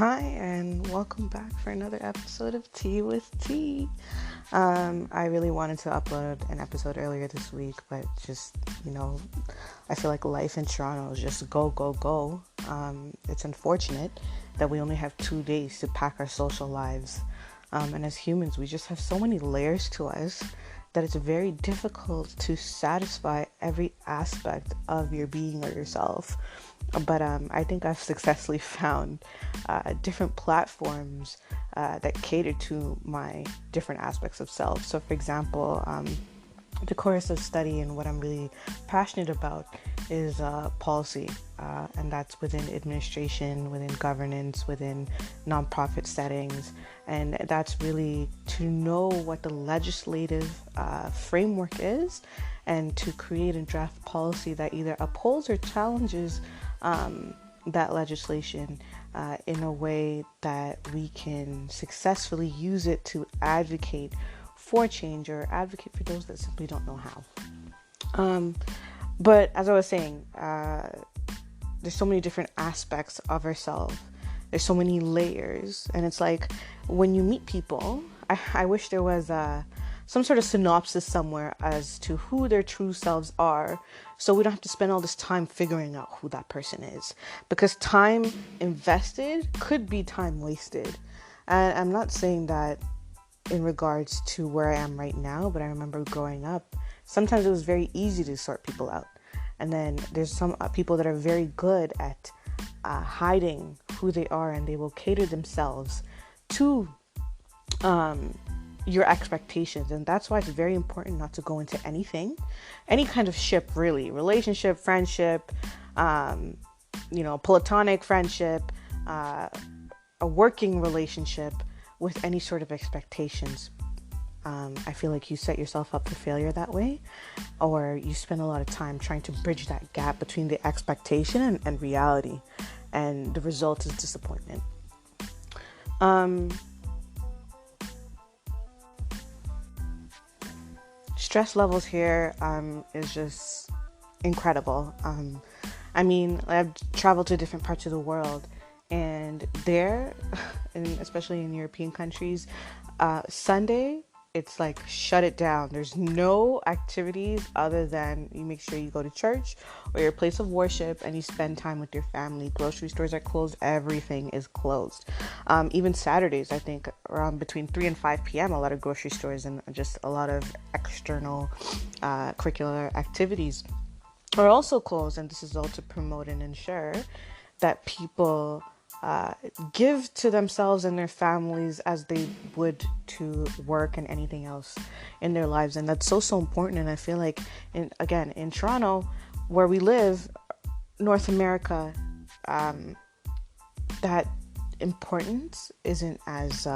Hi, and welcome back for another episode of Tea with Tea. I really wanted to upload an episode earlier this week, but I feel like life in Toronto is just go, go, go. It's unfortunate that we only have 2 days to pack our social lives. And as humans, we just have so many layers to us that it's very difficult to satisfy every aspect of your being or yourself. But I think I've successfully found different platforms that cater to my different aspects of self. So, for example, the course of study and what I'm really passionate about is policy, and that's within administration, within governance, within nonprofit settings, and that's really to know what the legislative framework is, and to create and draft policy that either upholds or challenges that legislation in a way that we can successfully use it to advocate for change or advocate for those that simply don't know how. But as I was saying, there's so many different aspects of ourselves. There's so many layers. And it's like when you meet people, I wish there was some sort of synopsis somewhere as to who their true selves are, so we don't have to spend all this time figuring out who that person is. Because time invested could be time wasted. And I'm not saying that in regards to where I am right now, but I remember growing up, sometimes it was very easy to sort people out. And then there's some people that are very good at hiding who they are, and they will cater themselves to your expectations. And that's why it's very important not to go into any kind of ship, really, relationship, friendship, platonic friendship, a working relationship, with any sort of expectations. I feel like you set yourself up for failure that way, or you spend a lot of time trying to bridge that gap between the expectation and reality, and the result is disappointment. Stress levels here is just incredible. I've traveled to different parts of the world, and there, and especially in European countries, Sunday, it's like shut it down. There's no activities other than you make sure you go to church or your place of worship and you spend time with your family. Grocery stores are closed. Everything is closed. Even Saturdays, I think around between 3 and 5 p.m., a lot of grocery stores and just a lot of external curricular activities are also closed. And this is all to promote and ensure that people give to themselves and their families as they would to work and anything else in their lives. And that's so important. And I feel like, in Toronto, where we live, North America, that importance isn't as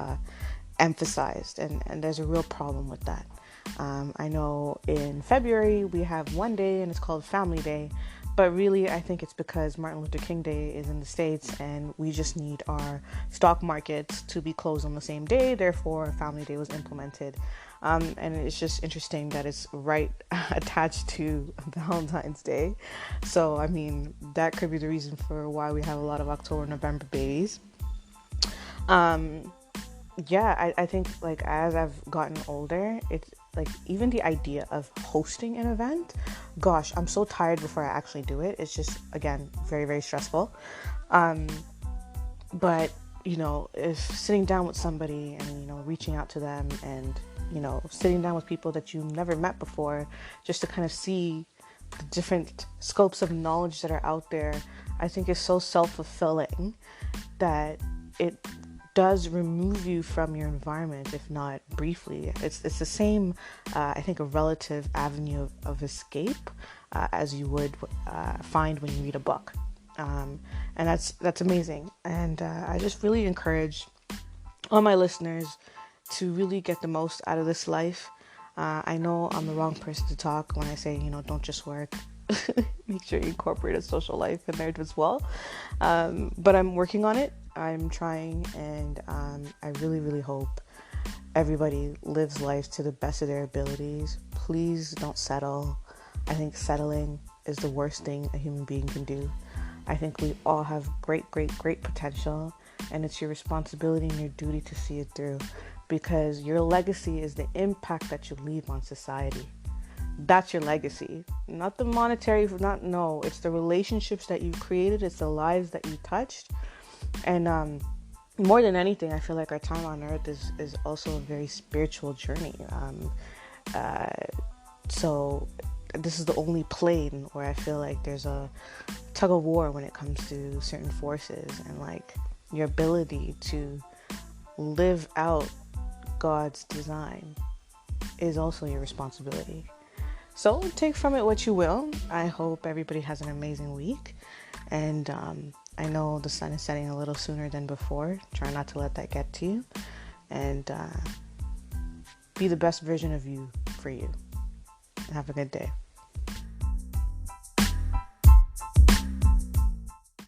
emphasized. And there's a real problem with that. I know in February we have one day and it's called Family Day. But really, I think it's because Martin Luther King Day is in the States and we just need our stock markets to be closed on the same day. Therefore, Family Day was implemented. And it's just interesting that it's right attached to Valentine's Day. So, that could be the reason for why we have a lot of October, November babies. I think like as I've gotten older, it's like even the idea of hosting an event, gosh, I'm so tired before I actually do it. It's just, again, very, very stressful. But, if sitting down with somebody and, reaching out to them and, sitting down with people that you've never met before, just to kind of see the different scopes of knowledge that are out there, I think is so self-fulfilling that it does remove you from your environment, if not briefly. It's the same, I think, a relative avenue of escape as you would find when you read a book. And that's amazing. And I just really encourage all my listeners to really get the most out of this life. I know I'm the wrong person to talk when I say, don't just work. Make sure you incorporate a social life in there as well. But I'm working on it. I'm trying, and I really, really hope everybody lives life to the best of their abilities. Please don't settle. I think settling is the worst thing a human being can do. I think we all have great, great, great potential. and it's your responsibility and your duty to see it through, because your legacy is the impact that you leave on society. That's your legacy, not the monetary, no, it's the relationships that you've created, it's the lives that you touched. And more than anything, I feel like our time on earth is also a very spiritual journey. So this is the only plane where I feel like there's a tug of war when it comes to certain forces, and like your ability to live out God's design is also your responsibility. So take from it what you will. I hope everybody has an amazing week. And I know the sun is setting a little sooner than before. Try not to let that get to you. And be the best version of you for you. Have a good day.